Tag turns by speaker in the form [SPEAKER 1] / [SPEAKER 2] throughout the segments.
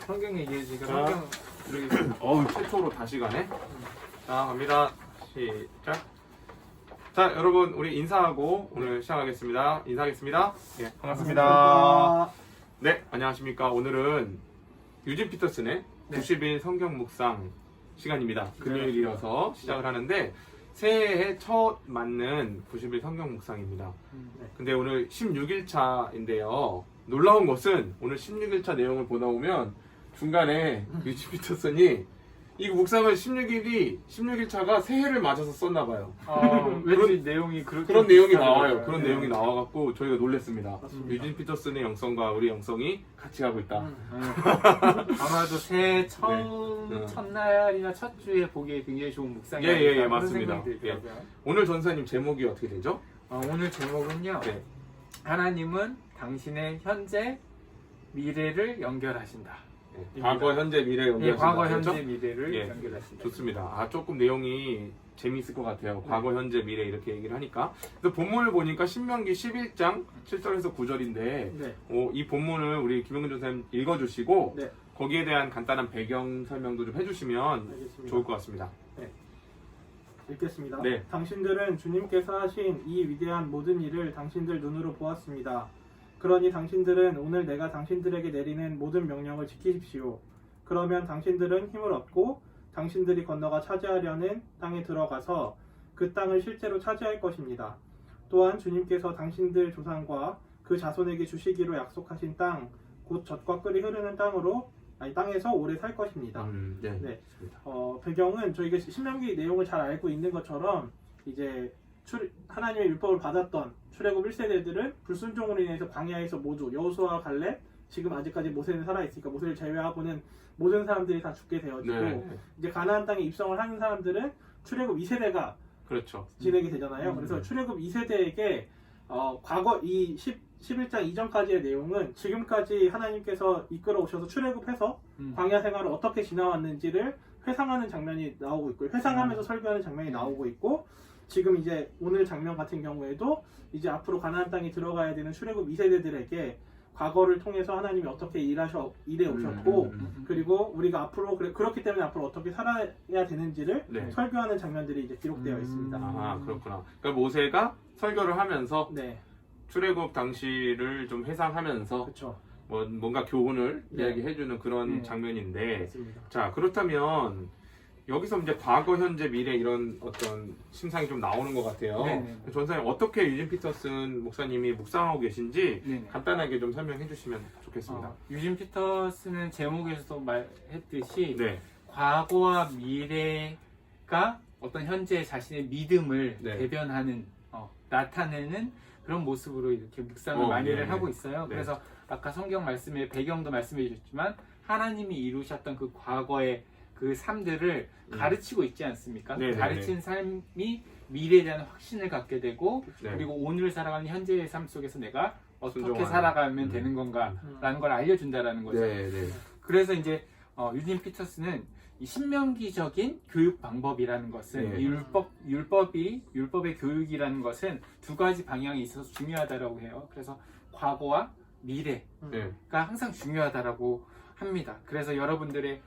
[SPEAKER 1] 성경 얘기해주니까
[SPEAKER 2] 자.
[SPEAKER 1] 성경
[SPEAKER 2] 어우 최초로 다시 가네. 자 갑니다. 시작. 자 여러분 우리 인사하고 오늘 시작하겠습니다. 인사하겠습니다. 예 반갑습니다. 네 안녕하십니까. 오늘은 유진 피터슨의
[SPEAKER 1] 네.
[SPEAKER 2] 90일 성경 묵상 시간입니다. 금요일이어서 시작을 하는데 새해에 첫 맞는 90일 성경 묵상입니다.
[SPEAKER 1] 네.
[SPEAKER 2] 근데 오늘 16일차인데요. 놀라운 것은 오늘 16일차 내용을 보다 보면 중간에 유진 피터슨이 이 묵상을 16일차가 새해를 맞아서 썼나봐요.
[SPEAKER 1] 왠지 내용이
[SPEAKER 2] 그런 내용이
[SPEAKER 1] 비슷하더라고요.
[SPEAKER 2] 나와요. 그런
[SPEAKER 1] 네.
[SPEAKER 2] 내용이 나와갖고 저희가 놀랐습니다.
[SPEAKER 1] 맞습니다.
[SPEAKER 2] 유진 피터슨의 영성과 우리 영성이 같이 가고 있다.
[SPEAKER 1] 아마도 새해 처음
[SPEAKER 2] 네.
[SPEAKER 1] 첫날이나 첫 주에 보기에 굉장히 좋은 묵상이
[SPEAKER 2] 예, 예,
[SPEAKER 1] 아닐까 그런
[SPEAKER 2] 맞습니다.
[SPEAKER 1] 생각이 들더라고요.
[SPEAKER 2] 오늘 전사님 제목이 어떻게 되죠?
[SPEAKER 1] 오늘 제목은요.
[SPEAKER 2] 네.
[SPEAKER 1] 하나님은 당신의 현재 미래를 연결하신다.
[SPEAKER 2] 네. 과거, 현재, 미래
[SPEAKER 1] 예,
[SPEAKER 2] 연결하신다.
[SPEAKER 1] 과거,
[SPEAKER 2] 그렇죠?
[SPEAKER 1] 현재, 미래를
[SPEAKER 2] 예.
[SPEAKER 1] 연결하신다.
[SPEAKER 2] 좋습니다. 조금 내용이 재미있을 것 같아요. 과거, 현재, 미래 이렇게 얘기를 하니까. 그래서 본문을 보니까 신명기 11장 7절에서 9절인데
[SPEAKER 1] 네.
[SPEAKER 2] 이 본문을 우리 김영근 전사님 읽어주시고
[SPEAKER 1] 네.
[SPEAKER 2] 거기에 대한 간단한 배경 설명도 좀 해주시면
[SPEAKER 3] 알겠습니다.
[SPEAKER 2] 좋을 것 같습니다.
[SPEAKER 3] 읽겠습니다.
[SPEAKER 2] 네.
[SPEAKER 3] 당신들은 주님께서 하신 이 위대한 모든 일을 당신들 눈으로 보았습니다. 그러니 당신들은 오늘 내가 당신들에게 내리는 모든 명령을 지키십시오. 그러면 당신들은 힘을 얻고 당신들이 건너가 차지하려는 땅에 들어가서 그 땅을 실제로 차지할 것입니다. 또한 주님께서 당신들 조상과 그 자손에게 주시기로 약속하신 땅, 곧 젖과 꿀이 흐르는 땅에서 오래 살 것입니다.
[SPEAKER 2] 네.
[SPEAKER 3] 네.
[SPEAKER 2] 좋습니다.
[SPEAKER 3] 배경은 저희가 신명기 내용을 잘 알고 있는 것처럼 이제 하나님의 율법을 받았던 출애굽 1세대들은 불순종으로 인해서 광야에서 모두 여호수아와 갈렙, 지금 아직까지 모세는 살아있으니까 모세를 제외하고는 모든 사람들이 다 죽게 되어지고
[SPEAKER 2] 네.
[SPEAKER 3] 이제 가나안 땅에 입성을 하는 사람들은 출애굽 2세대가
[SPEAKER 2] 그렇죠.
[SPEAKER 3] 진행이 되잖아요. 그래서 출애굽 2세대에게 과거 이 11장 이전까지의 내용은 지금까지 하나님께서 이끌어 오셔서 출애굽해서 광야 생활을 어떻게 지나왔는지를 회상하는 장면이 나오고 있고 회상하면서 설교하는 장면이 나오고 있고 지금 이제 오늘 장면 같은 경우에도 이제 앞으로 가나안 땅에 들어가야 되는 출애굽 2세대들에게 과거를 통해서 하나님이 어떻게 일해 오셨고 그리고 우리가 앞으로 그렇기 때문에 앞으로 어떻게 살아야 되는지를
[SPEAKER 2] 네.
[SPEAKER 3] 설교하는 장면들이 이제 기록되어 있습니다.
[SPEAKER 2] 아 그렇구나. 그러니까 모세가 설교를 하면서
[SPEAKER 3] 네,
[SPEAKER 2] 출애굽 당시를 좀 회상하면서
[SPEAKER 3] 그렇죠.
[SPEAKER 2] 뭔가 교훈을
[SPEAKER 3] 네.
[SPEAKER 2] 이야기해주는 그런
[SPEAKER 3] 네.
[SPEAKER 2] 장면인데
[SPEAKER 3] 맞습니다.
[SPEAKER 2] 자 그렇다면 여기서 이제 과거, 현재, 미래 이런 어떤 심상이 좀 나오는 것 같아요.
[SPEAKER 1] 네네.
[SPEAKER 2] 전사님 어떻게 유진 피터슨 목사님이 묵상하고 계신지
[SPEAKER 1] 네네.
[SPEAKER 2] 간단하게 좀 설명해 주시면 좋겠습니다.
[SPEAKER 1] 유진 피터슨은 제목에서도 말했듯이
[SPEAKER 2] 네.
[SPEAKER 1] 과거와 미래가 어떤 현재 자신의 믿음을
[SPEAKER 2] 네.
[SPEAKER 1] 대변하는 나타내는 그런 모습으로 이렇게 묵상을 많이를
[SPEAKER 2] 네,
[SPEAKER 1] 하고
[SPEAKER 2] 네.
[SPEAKER 1] 있어요.
[SPEAKER 2] 네.
[SPEAKER 1] 그래서 아까 성경 말씀의 배경도 말씀해 주셨지만 하나님이 이루셨던 그 과거의 그 삶들을 가르치고 있지 않습니까?
[SPEAKER 2] 네, 네,
[SPEAKER 1] 가르친 삶이 미래에 대한 확신을 갖게 되고
[SPEAKER 2] 네.
[SPEAKER 1] 그리고 오늘 살아가는 현재의 삶 속에서 내가 어떻게
[SPEAKER 2] 순종하는.
[SPEAKER 1] 살아가면 되는 건가라는 걸 알려준다라는 거죠.
[SPEAKER 2] 네, 네.
[SPEAKER 1] 그래서 이제 유진 피터슨은 이 신명기적인 교육 방법이라는 것은
[SPEAKER 2] 네.
[SPEAKER 1] 이 율법의 교육이라는 것은 두 가지 방향이 있어서 중요하다라고 해요. 그래서 과거와 미래가
[SPEAKER 2] 네.
[SPEAKER 1] 항상 중요하다라고 합니다. 그래서 여러분들의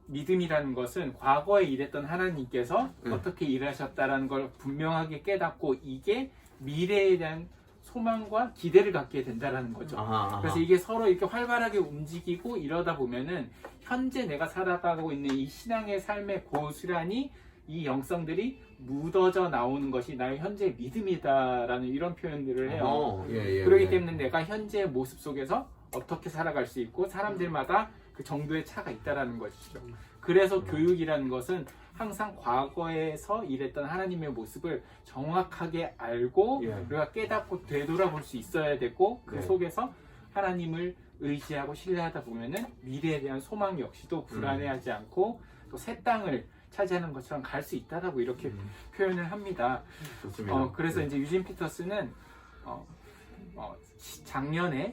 [SPEAKER 1] 믿음이라는 것은 과거에 일했던 하나님께서 어떻게 일하셨다라는 걸 분명하게 깨닫고 이게 미래에 대한 소망과 기대를 갖게 된다라는 거죠.
[SPEAKER 2] 아하.
[SPEAKER 1] 그래서 이게 서로 이렇게 활발하게 움직이고 이러다 보면은 현재 내가 살아가고 있는 이 신앙의 삶의 고스란히 이 영성들이 묻어져 나오는 것이 나의 현재 믿음이다라는 이런 표현들을 해요.
[SPEAKER 2] 예, 예,
[SPEAKER 1] 그렇기
[SPEAKER 2] 예.
[SPEAKER 1] 때문에 내가 현재의 모습 속에서 어떻게 살아갈 수 있고 사람들마다 그 정도의 차가 있다라는 것이죠. 그래서 교육이라는 것은 항상 과거에서 일했던 하나님의 모습을 정확하게 알고
[SPEAKER 2] 예.
[SPEAKER 1] 우리가 깨닫고 되돌아볼 수 있어야 되고 그
[SPEAKER 2] 네.
[SPEAKER 1] 속에서 하나님을 의지하고 신뢰하다 보면은 미래에 대한 소망 역시도 불안해하지 않고 또 새 땅을 차지하는 것처럼 갈 수 있다라고 이렇게 표현을 합니다.
[SPEAKER 2] 좋습니다.
[SPEAKER 1] 그래서
[SPEAKER 2] 네.
[SPEAKER 1] 이제 유진 피터스는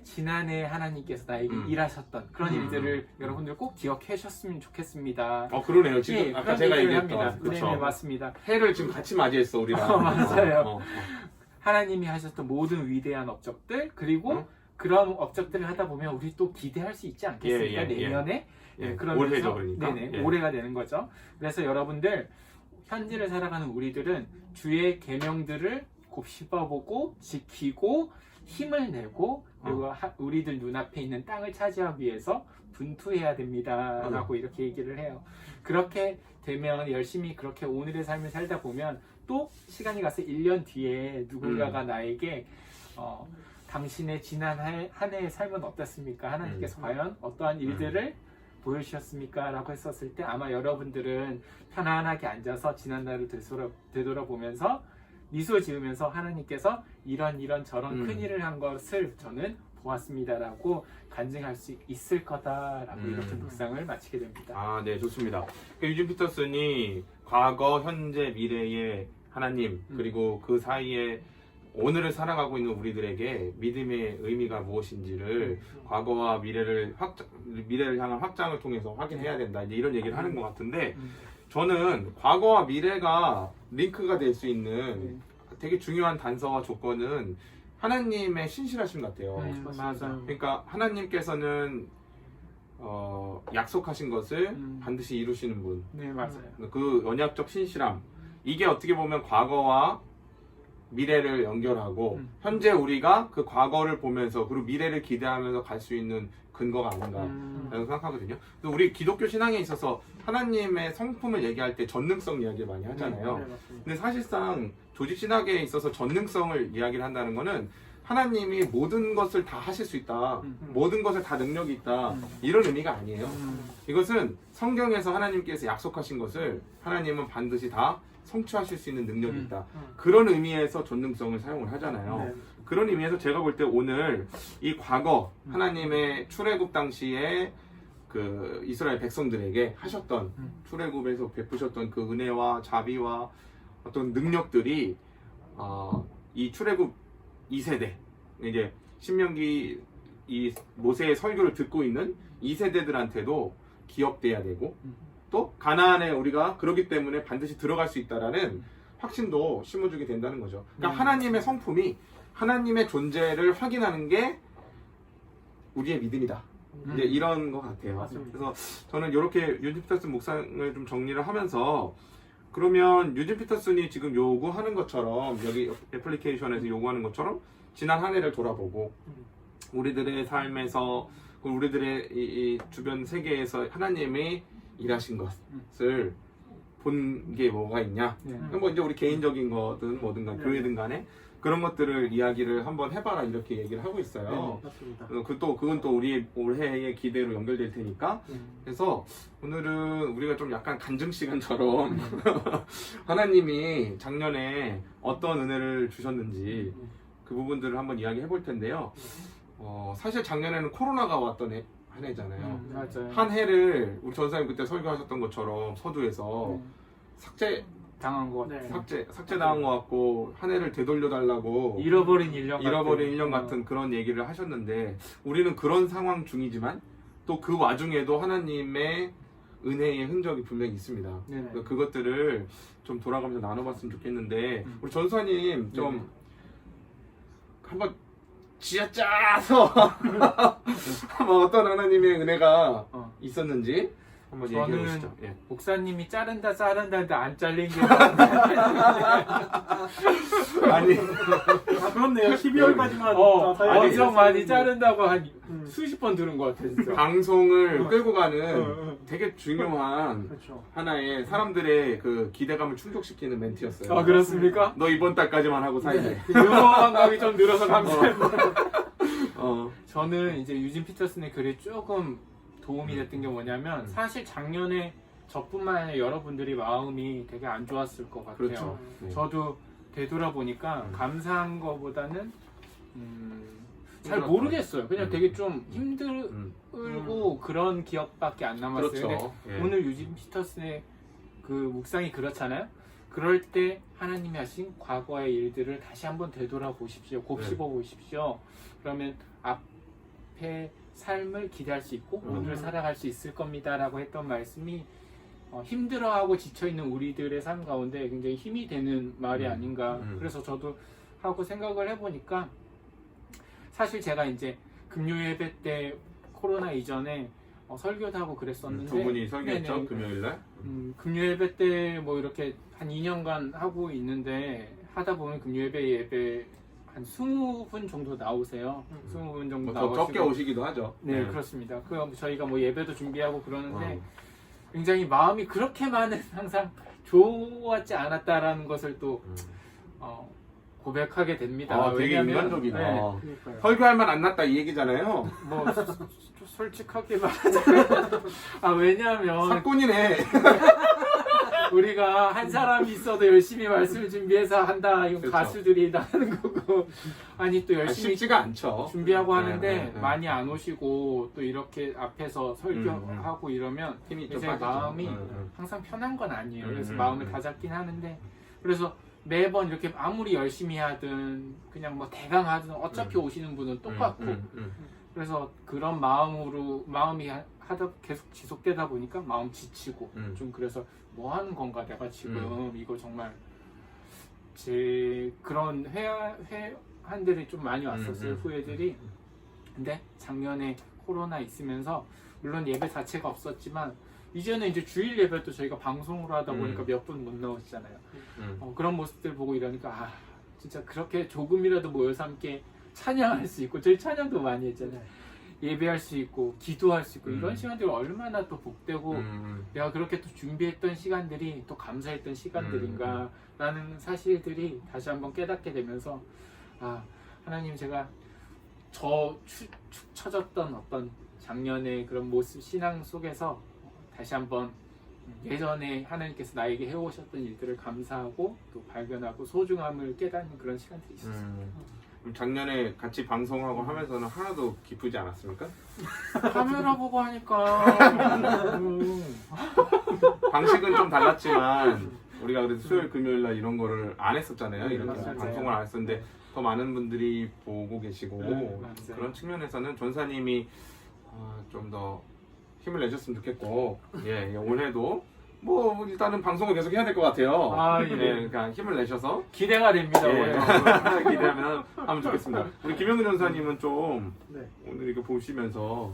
[SPEAKER 1] 지난해 하나님께서 나에게 일하셨던 그런 일들을 여러분들 꼭 기억해 주셨으면 좋겠습니다.
[SPEAKER 2] 그러네요. 지금 아까
[SPEAKER 1] 그런
[SPEAKER 2] 제가
[SPEAKER 1] 얘기를
[SPEAKER 2] 얘기했던
[SPEAKER 1] 합니다.
[SPEAKER 2] 그렇죠.
[SPEAKER 1] 네, 맞습니다.
[SPEAKER 2] 해를 지금 같이 맞이했어 우리랑.
[SPEAKER 1] 맞아요. 하나님이 하셨던 모든 위대한 업적들 그리고 그런 업적들을 하다 보면 우리 또 기대할 수 있지 않겠습니까?
[SPEAKER 2] 예, 예, 예.
[SPEAKER 1] 내년에
[SPEAKER 2] 예,
[SPEAKER 1] 그러면서
[SPEAKER 2] 올해죠, 그러니까.
[SPEAKER 1] 네네,
[SPEAKER 2] 예.
[SPEAKER 1] 올해가 되는 거죠. 그래서 여러분들 현지를 살아가는 우리들은 주의 계명들을 곱씹어보고 지키고 힘을 내고 그리고 우리들 눈앞에 있는 땅을 차지하기 위해서 분투해야 됩니다라고 이렇게 얘기를 해요. 그렇게 되면 열심히 그렇게 오늘의 삶을 살다 보면 또 시간이 가서 1년 뒤에 누군가가 나에게 당신의 지난 한 해의 삶은 어떻습니까? 하나님께서 과연 어떠한 일들을 보여주셨습니까? 라고 했었을 때 아마 여러분들은 편안하게 앉아서 지난날을 되돌아보면서 미소 지으면서 하나님께서 이런 저런 큰 일을 한 것을 저는 보았습니다라고 간증할 수 있을 거다라고 이렇게 묵상을 마치게 됩니다.
[SPEAKER 2] 아, 네, 좋습니다. 유진 피터슨이 과거, 현재, 미래의 하나님 그리고 그 사이에 오늘을 살아가고 있는 우리들에게 믿음의 의미가 무엇인지를 과거와 미래를 향한 확장을 통해서 확인해야 된다. 이제 이런 얘기를 하는 것 같은데 저는 과거와 미래가 링크가 될 수 있는 되게 중요한 단서와 조건은 하나님의 신실하심 같아요.
[SPEAKER 1] 맞아요.
[SPEAKER 2] 그러니까 하나님께서는 약속하신 것을 반드시 이루시는 분.
[SPEAKER 1] 네, 맞아요.
[SPEAKER 2] 그 언약적 신실함. 이게 어떻게 보면 과거와 미래를 연결하고 현재 우리가 그 과거를 보면서 그리고 미래를 기대하면서 갈 수 있는 근거가 아닌가라고 생각하거든요. 우리 기독교 신앙에 있어서 하나님의 성품을 얘기할 때 전능성 이야기를 많이 하잖아요.
[SPEAKER 3] 네, 맞습니다.
[SPEAKER 2] 근데 사실상 조직 신학에 있어서 전능성을 이야기를 한다는 거는 하나님이 모든 것을 다 하실 수 있다. 모든 것에 다 능력이 있다. 이런 의미가 아니에요. 이것은 성경에서 하나님께서 약속하신 것을 하나님은 반드시 다 성취하실 수 있는 능력이 있다. 그런 의미에서 전능성을 사용을 하잖아요.
[SPEAKER 3] 네.
[SPEAKER 2] 그런 의미에서 제가 볼 때 오늘 이 과거 하나님의 출애굽 당시에 그 이스라엘 백성들에게 하셨던 출애굽에서 베푸셨던 그 은혜와 자비와 어떤 능력들이 이 출애굽 2세대 이제 신명기 이 모세의 설교를 듣고 있는 2세대들한테도 기억돼야 되고 또 가나안에 우리가 그러기 때문에 반드시 들어갈 수 있다라는 확신도 심어주게 된다는 거죠. 그러니까 하나님의 성품이 하나님의 존재를 확인하는 게 우리의 믿음이다. 이제 이런 것 같아요.
[SPEAKER 3] 맞습니다.
[SPEAKER 2] 그래서 저는 이렇게 유진 피터슨 묵상을 좀 정리를 하면서 그러면 유진 피터슨이 지금 요구하는 것처럼 여기 애플리케이션에서 요구하는 것처럼 지난 한 해를 돌아보고 우리들의 삶에서 우리들의 이 주변 세계에서 하나님이 일하신 것을 본 게 뭐가 있냐? 뭐 이제 우리 개인적인 거든 뭐든 간 교회든 간에 그런 것들을 이야기를 한번 해봐라 이렇게 얘기를 하고 있어요.
[SPEAKER 3] 네, 맞습니다.
[SPEAKER 2] 그건 또 우리 올해의 기대로 연결될 테니까. 그래서 오늘은 우리가 좀 약간 간증 시간처럼 하나님이 작년에 어떤 은혜를 주셨는지 그 부분들을 한번 이야기해 볼 텐데요. 사실 작년에는 코로나가 왔던 한 해잖아요.
[SPEAKER 1] 맞아요.
[SPEAKER 2] 한 해를 우리 전사님 그때 설교하셨던 것처럼 서두에서 삭제
[SPEAKER 1] 당한 것 같아요.
[SPEAKER 3] 네.
[SPEAKER 2] 삭제당한 것 같고 한 해를 되돌려 달라고
[SPEAKER 1] 잃어버린 1년
[SPEAKER 2] 같은 그런 얘기를 하셨는데 우리는 그런 상황 중이지만 또 그 와중에도 하나님의 은혜의 흔적이 분명히 있습니다.
[SPEAKER 1] 네네.
[SPEAKER 2] 그것들을 좀 돌아가면서 나눠봤으면 좋겠는데 우리 전사님 좀 한번 쥐어짜서 한번 어떤 하나님의 은혜가 있었는지 한번 얘기해
[SPEAKER 1] 저는
[SPEAKER 2] 보시죠. 예.
[SPEAKER 1] 목사님이 자른다 했는데 안 잘린 게
[SPEAKER 2] 아니
[SPEAKER 3] 그렇네요. 12월까지만
[SPEAKER 1] 엄청 많이 자른다고 한 수십 번 들은 것 같아요. 진짜.
[SPEAKER 2] 방송을 끌고 가는 되게 중요한
[SPEAKER 3] 그렇죠.
[SPEAKER 2] 하나의 사람들의 그 기대감을 충족시키는 멘트였어요.
[SPEAKER 1] 아, 그렇습니까?
[SPEAKER 2] 너 이번 달까지만 하고 살래.
[SPEAKER 1] 유머 감각이 좀 늘어서 감사합니다.
[SPEAKER 2] 어.
[SPEAKER 1] 저는 이제 유진 피터슨의 글이 조금 도움이 됐던 게 뭐냐면 사실 작년에 저뿐만 아니라 여러분들이 마음이 되게 안 좋았을 것 같아요.
[SPEAKER 2] 그렇죠. 네.
[SPEAKER 1] 저도 되돌아보니까 감사한 거보다는 잘 모르겠어요. 그냥 되게 좀 힘들고 그런 기억밖에 안 남았어요.
[SPEAKER 2] 그렇죠.
[SPEAKER 1] 근데
[SPEAKER 2] 예.
[SPEAKER 1] 오늘 유진 피터슨의 그 묵상이 그렇잖아요. 그럴 때 하나님이 하신 과거의 일들을 다시 한번 되돌아보십시오. 곱씹어 보십시오. 그러면 앞에 삶을 기대할 수 있고 오늘을 살아갈 수 있을 겁니다 라고 했던 말씀이 힘들어하고 지쳐있는 우리들의 삶 가운데 굉장히 힘이 되는 말이 아닌가. 그래서 저도 하고 생각을 해보니까 사실 제가 이제 금요 예배 때 코로나 이전에 설교도 하고 그랬었는데
[SPEAKER 2] 두 분이 설교했죠
[SPEAKER 1] 네네.
[SPEAKER 2] 금요일날.
[SPEAKER 1] 금요 예배 때 뭐 이렇게 한 2년간 하고 있는데 하다 보면 금요 예배 한 20분 정도 나오세요. 20분 정도
[SPEAKER 2] 더
[SPEAKER 1] 나오시고
[SPEAKER 2] 적게 오시기도 하죠.
[SPEAKER 1] 네, 그렇습니다. 저희가 뭐 예배도 준비하고 그러는데
[SPEAKER 2] 어.
[SPEAKER 1] 굉장히 마음이 그렇게만은 항상 좋았지 않았다라는 것을 또 고백하게 됩니다.
[SPEAKER 2] 아, 되게
[SPEAKER 1] 왜냐면,
[SPEAKER 2] 인간적이다.
[SPEAKER 1] 네,
[SPEAKER 3] 그러니까요.
[SPEAKER 2] 설교할 만 안 났다 이 얘기잖아요.
[SPEAKER 1] 뭐 솔직하게 말하자면 왜냐하면
[SPEAKER 2] 사건이네.
[SPEAKER 1] 우리가 한 사람이 있어도 열심히 말씀을 준비해서 한다. 이건
[SPEAKER 2] 그렇죠.
[SPEAKER 1] 가수들이 다 하는 거고 아니 또 열심히
[SPEAKER 2] 쉽지가 않죠.
[SPEAKER 1] 준비하고
[SPEAKER 2] 네,
[SPEAKER 1] 하는데
[SPEAKER 2] 네, 네.
[SPEAKER 1] 많이 안 오시고 또 이렇게 앞에서 설교하고 이러면
[SPEAKER 2] 힘이 좀
[SPEAKER 1] 제
[SPEAKER 2] 빠지죠.
[SPEAKER 1] 마음이 항상 편한 건 아니에요. 그래서 마음을 다잡긴 하는데 그래서 매번 이렇게 아무리 열심히 하든 그냥 뭐 대강 하든 어차피 오시는 분은 똑같고 그래서 그런 마음이 하다 계속 지속되다 보니까 마음 지치고 좀 그래서 뭐 하는 건가 내가 지금 이거 정말 제 그런 회한들이 좀 많이 왔었어요. 후회들이. 근데 작년에 코로나 있으면서 물론 예배 자체가 없었지만 이제는 이제 주일 예배도 저희가 방송으로 하다 보니까 몇 분 못 나오시잖아요. 그런 모습들 보고 이러니까 진짜 그렇게 조금이라도 모여서 함께 찬양할 수 있고 저희 찬양도 많이 했잖아요. 예배할 수 있고 기도할 수 있고 이런 시간들이 얼마나 또 복되고 내가 그렇게 또 준비했던 시간들이 또 감사했던 시간들인가 라는 사실들이 다시 한번 깨닫게 되면서 하나님 제가 축 처졌던 어떤 작년의 그런 모습 신앙 속에서 다시 한번 예전에 하나님께서 나에게 해오셨던 일들을 감사하고 또 발견하고 소중함을 깨닫는 그런 시간들이 있었어요.
[SPEAKER 2] 작년에 같이 방송하고 하면서는 하나도 기쁘지 않았습니까?
[SPEAKER 1] 카메라 보고 하니까
[SPEAKER 2] 방식은 좀 달랐지만 우리가 그래도 수요일 금요일날 이런 거를 안 했었잖아요. 이렇게
[SPEAKER 1] 맞아요.
[SPEAKER 2] 방송을 안 했었는데 더 많은 분들이 보고 계시고
[SPEAKER 1] 맞아요.
[SPEAKER 2] 그런 측면에서는 전사님이 좀 더 힘을 내셨으면 좋겠고 올해도 뭐 일단은 방송을 계속 해야 될 것 같아요. 그러니까 힘을 내셔서
[SPEAKER 1] 기대가 됩니다.
[SPEAKER 2] 기대하면 하면 좋겠습니다. 우리 김영근 전사님은 좀
[SPEAKER 3] 네.
[SPEAKER 2] 오늘 이렇게 보시면서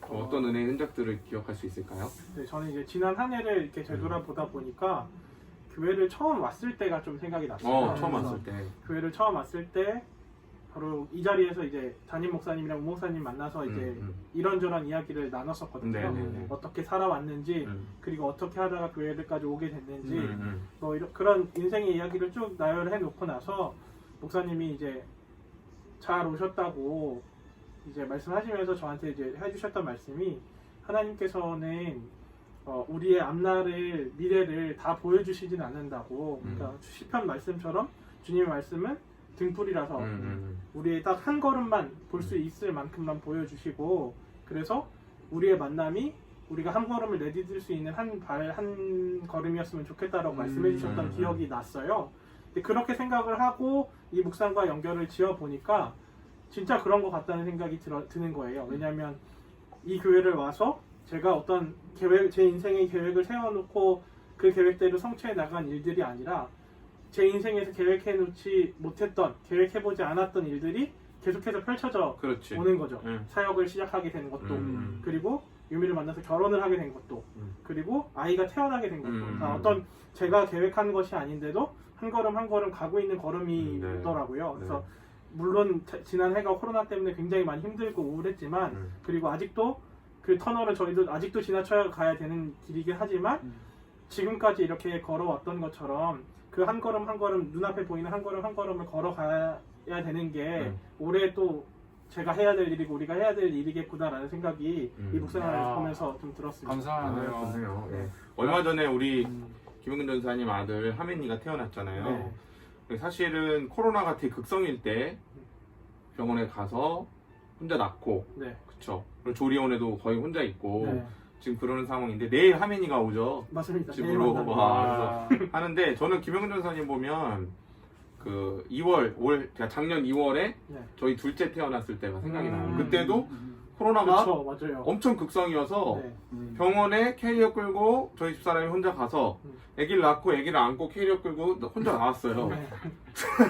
[SPEAKER 2] 어떤 은혜의 흔적들을 기억할 수 있을까요?
[SPEAKER 3] 네, 저는 이제 지난 한 해를 이렇게 되돌아보다 보니까 교회를 처음 왔을 때가 좀 생각이 났어요.
[SPEAKER 2] 처음
[SPEAKER 3] 그래서
[SPEAKER 2] 왔을 때.
[SPEAKER 3] 교회를 처음 왔을 때 바로 이 자리에서 이제 담임 목사님이랑 우 목사님 만나서 이제 이런저런 이야기를 나눴었거든요.
[SPEAKER 2] 네네네.
[SPEAKER 3] 어떻게 살아왔는지 그리고 어떻게 하다가 교회를까지 오게 됐는지 뭐 그런 인생의 이야기를 쭉 나열해 놓고 나서 목사님이 이제 잘 오셨다고 이제 말씀하시면서 저한테 이제 해주셨던 말씀이 하나님께서는 우리의 앞날을 미래를 다 보여주시진 않는다고. 그러니까 시편 말씀처럼 주님의 말씀은 등불이라서 우리의 딱 한 걸음만 볼 수 있을 만큼만 보여주시고 그래서 우리의 만남이 우리가 한 걸음을 내디딜 수 있는 한 걸음이었으면 좋겠다라고 말씀해 주셨던 기억이 났어요. 근데 그렇게 생각을 하고 이 묵상과 연결을 지어 보니까 진짜 그런 것 같다는 생각이 드는 거예요. 왜냐하면 이 교회를 와서 제가 어떤 제 인생의 계획을 세워놓고 그 계획대로 성취해 나간 일들이 아니라 제 인생에서 계획해놓지 못했던, 계획해보지 않았던 일들이 계속해서 펼쳐져
[SPEAKER 2] 그렇지.
[SPEAKER 3] 오는 거죠. 사역을 시작하게 된 것도, 그리고 유미를 만나서 결혼을 하게 된 것도, 그리고 아이가 태어나게 된 것도, 다 어떤 제가 계획한 것이 아닌데도 한 걸음 한 걸음 가고 있는 걸음이더라고요. 그래서 물론 지난 해가 코로나 때문에 굉장히 많이 힘들고 우울했지만, 그리고 아직도 그 터널을 저희도 아직도 지나쳐야 가야 되는 길이긴 하지만, 지금까지 이렇게 걸어왔던 것처럼 그 한 걸음 한 걸음 눈앞에 보이는 한 걸음 한 걸음을 걸어가야 되는 게 올해 또 제가 해야 될 일이고 우리가 해야 될 일이겠구나라는 생각이 이 묵상을 보면서 좀 들었습니다.
[SPEAKER 1] 감사하네요.
[SPEAKER 2] 얼마 전에 우리 김은근 전사님 아들 하민이가 태어났잖아요. 사실은 코로나가 되게 극성일 때 병원에 가서 혼자 낳고 그쵸. 그리고 조리원에도 거의 혼자 있고 지금 그러는 상황인데 내일 하민이가 오죠.
[SPEAKER 3] 맞습니다.
[SPEAKER 2] 집으로 그래서 하는데 저는 김영근 전사님 보면 그 2월 그러니까 작년 2월에 저희 둘째 태어났을 때가 생각이 나요. 그때도 코로나가
[SPEAKER 3] 그쵸, 맞아요.
[SPEAKER 2] 엄청 극성이어서 병원에 캐리어 끌고 저희 집사람이 혼자 가서 아기를 낳고 아기를 안고 캐리어 끌고 혼자 나왔어요.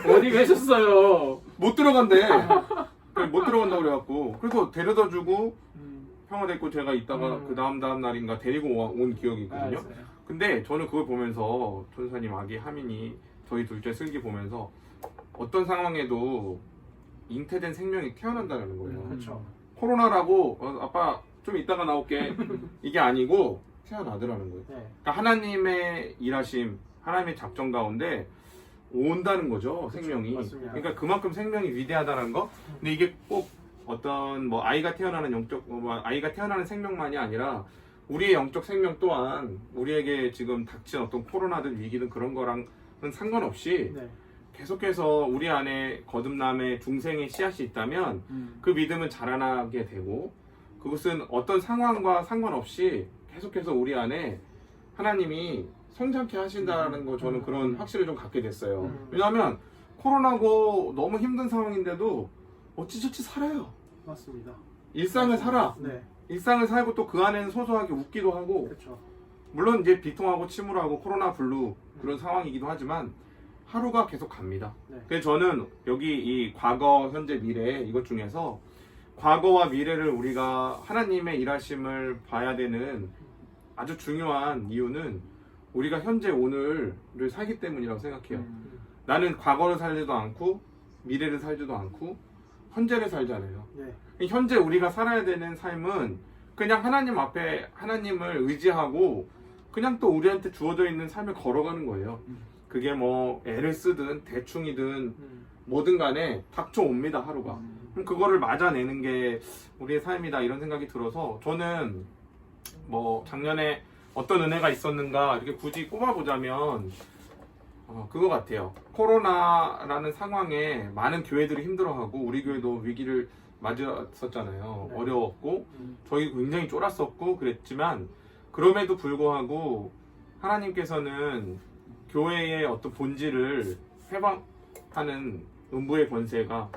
[SPEAKER 1] 어디 계셨어요?
[SPEAKER 2] 못 들어간대. 못 들어간다고 그래갖고 그래서 데려다 주고
[SPEAKER 1] 음.
[SPEAKER 2] 평화됐고 제가 이따가 그 다음 날인가 데리고 온 기억이 있거든요.
[SPEAKER 1] 맞아요.
[SPEAKER 2] 근데 저는 그걸 보면서 전사님 아기 하민이 저희 둘째 슬기 보면서 어떤 상황에도 잉태된 생명이 태어난다는 거예요.
[SPEAKER 3] 그렇죠.
[SPEAKER 2] 코로나라고 아빠 좀 이따가 나올게 이게 아니고 태어나더라는 거예요.
[SPEAKER 3] 네.
[SPEAKER 2] 그러니까 하나님의 일하심, 하나님의 작정 가운데 온다는 거죠, 생명이.
[SPEAKER 3] 맞습니다.
[SPEAKER 2] 그러니까 그만큼 생명이 위대하다는 거. 근데 이게 꼭 어떤 뭐 아이가 태어나는 아이가 태어나는 생명만이 아니라 우리의 영적 생명 또한 우리에게 지금 닥친 어떤 코로나든 위기든 그런 거랑은 상관없이
[SPEAKER 3] 네.
[SPEAKER 2] 계속해서 우리 안에 거듭남의 중생의 씨앗이 있다면 그 믿음은 자라나게 되고 그것은 어떤 상황과 상관없이 계속해서 우리 안에 하나님이 성장케 하신다는 거 저는 그런 확신을 좀 갖게 됐어요. 왜냐하면 코로나고 너무 힘든 상황인데도 어찌저찌 살아요.
[SPEAKER 3] 맞습니다.
[SPEAKER 2] 일상을 살아.
[SPEAKER 3] 네.
[SPEAKER 2] 일상을 살고 또 그 안에는 소소하게 웃기도 하고
[SPEAKER 3] 그렇죠.
[SPEAKER 2] 물론 이제 비통하고 침울하고 코로나 블루 그런 상황이기도 하지만 하루가 계속 갑니다.
[SPEAKER 3] 네.
[SPEAKER 2] 그래서 저는 여기 이 과거, 현재, 미래 이것 중에서 과거와 미래를 우리가 하나님의 일하심을 봐야 되는 아주 중요한 이유는 우리가 현재 오늘을 살기 때문이라고 생각해요. 나는 과거를 살지도 않고 미래를 살지도 않고 현재를 살잖아요.
[SPEAKER 3] 네.
[SPEAKER 2] 현재 우리가 살아야 되는 삶은 그냥 하나님 앞에 하나님을 의지하고 그냥 또 우리한테 주어져 있는 삶을 걸어가는 거예요. 그게 뭐 애를 쓰든 대충이든 뭐든 간에 닥쳐옵니다, 하루가. 그럼 그거를 맞아내는 게 우리의 삶이다 이런 생각이 들어서 저는 뭐 작년에 어떤 은혜가 있었는가 이렇게 굳이 꼽아보자면 그거 같아요. 코로나라는 상황에 많은 교회들이 힘들어하고 우리 교회도 위기를 맞았었잖아요.
[SPEAKER 3] 네.
[SPEAKER 2] 어려웠고 저희 굉장히 쫄았었고 그랬지만 그럼에도 불구하고 하나님께서는 교회의 어떤 본질을 해방하는 음부의 권세가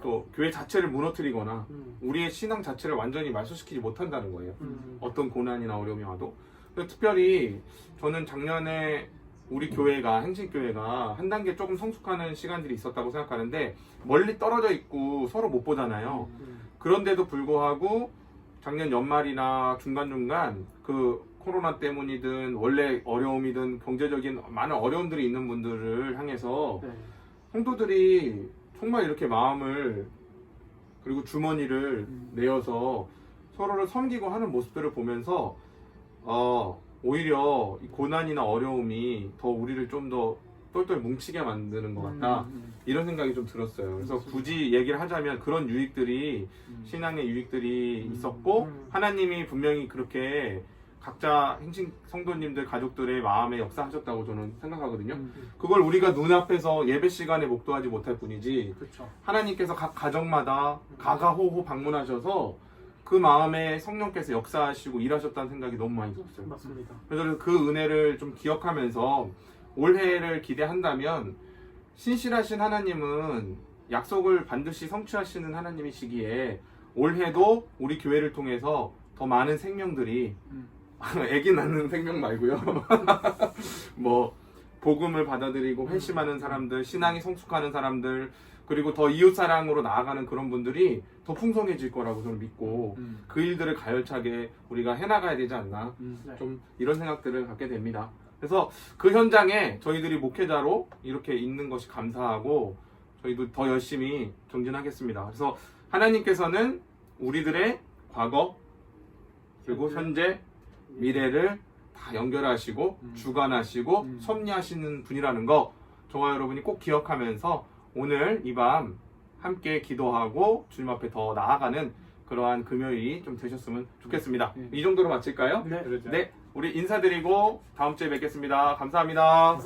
[SPEAKER 2] 또 교회 자체를 무너뜨리거나 우리의 신앙 자체를 완전히 말소시키지 못한다는 거예요. 어떤 고난이나 어려움이 와도. 특별히 저는 작년에 우리 교회가 행신교회가 한 단계 조금 성숙하는 시간들이 있었다고 생각하는데 멀리 떨어져 있고 서로 못 보잖아요. 그런데도 불구하고 작년 연말이나 중간중간 그 코로나 때문이든 원래 어려움이든 경제적인 많은 어려움들이 있는 분들을 향해서
[SPEAKER 3] 네.
[SPEAKER 2] 성도들이 정말 이렇게 마음을 그리고 주머니를 내어서 서로를 섬기고 하는 모습들을 보면서 오히려 이 고난이나 어려움이 더 우리를 좀 더 똘똘 뭉치게 만드는 것 같다 이런 생각이 좀 들었어요. 그래서 굳이 얘기를 하자면 그런 유익들이 신앙의 유익들이 있었고 하나님이 분명히 그렇게 각자 행신 성도님들 가족들의 마음에 역사하셨다고 저는 생각하거든요. 그걸 우리가 눈앞에서 예배 시간에 목도하지 못할 뿐이지
[SPEAKER 3] 그렇죠.
[SPEAKER 2] 하나님께서 각 가정마다 가가호호 방문하셔서 그 마음에 성령께서 역사하시고 일하셨다는 생각이 너무 많이 들었어요.
[SPEAKER 3] 맞습니다.
[SPEAKER 2] 그래서 그 은혜를 좀 기억하면서 올해를 기대한다면 신실하신 하나님은 약속을 반드시 성취하시는 하나님이시기에 올해도 우리 교회를 통해서 더 많은 생명들이 애기 낳는 생명 말고요. 뭐 복음을 받아들이고 회심하는 사람들, 신앙이 성숙하는 사람들, 그리고 더 이웃사랑으로 나아가는 그런 분들이 더 풍성해질 거라고 저는 믿고 그 일들을 가열차게 우리가 해나가야 되지 않나 좀 이런 생각들을 갖게 됩니다. 그래서 그 현장에 저희들이 목회자로 이렇게 있는 것이 감사하고 저희도 더 열심히 경진하겠습니다. 그래서 하나님께서는 우리들의 과거 그리고 현재 미래를 다 연결하시고 주관하시고 섭리하시는 분이라는 거 저와 여러분이 꼭 기억하면서 오늘 이 밤 함께 기도하고 주님 앞에 더 나아가는 그러한 금요일이 좀 되셨으면 좋겠습니다. 이 정도로 마칠까요?
[SPEAKER 3] 네.
[SPEAKER 2] 네, 우리 인사드리고 다음 주에 뵙겠습니다. 감사합니다.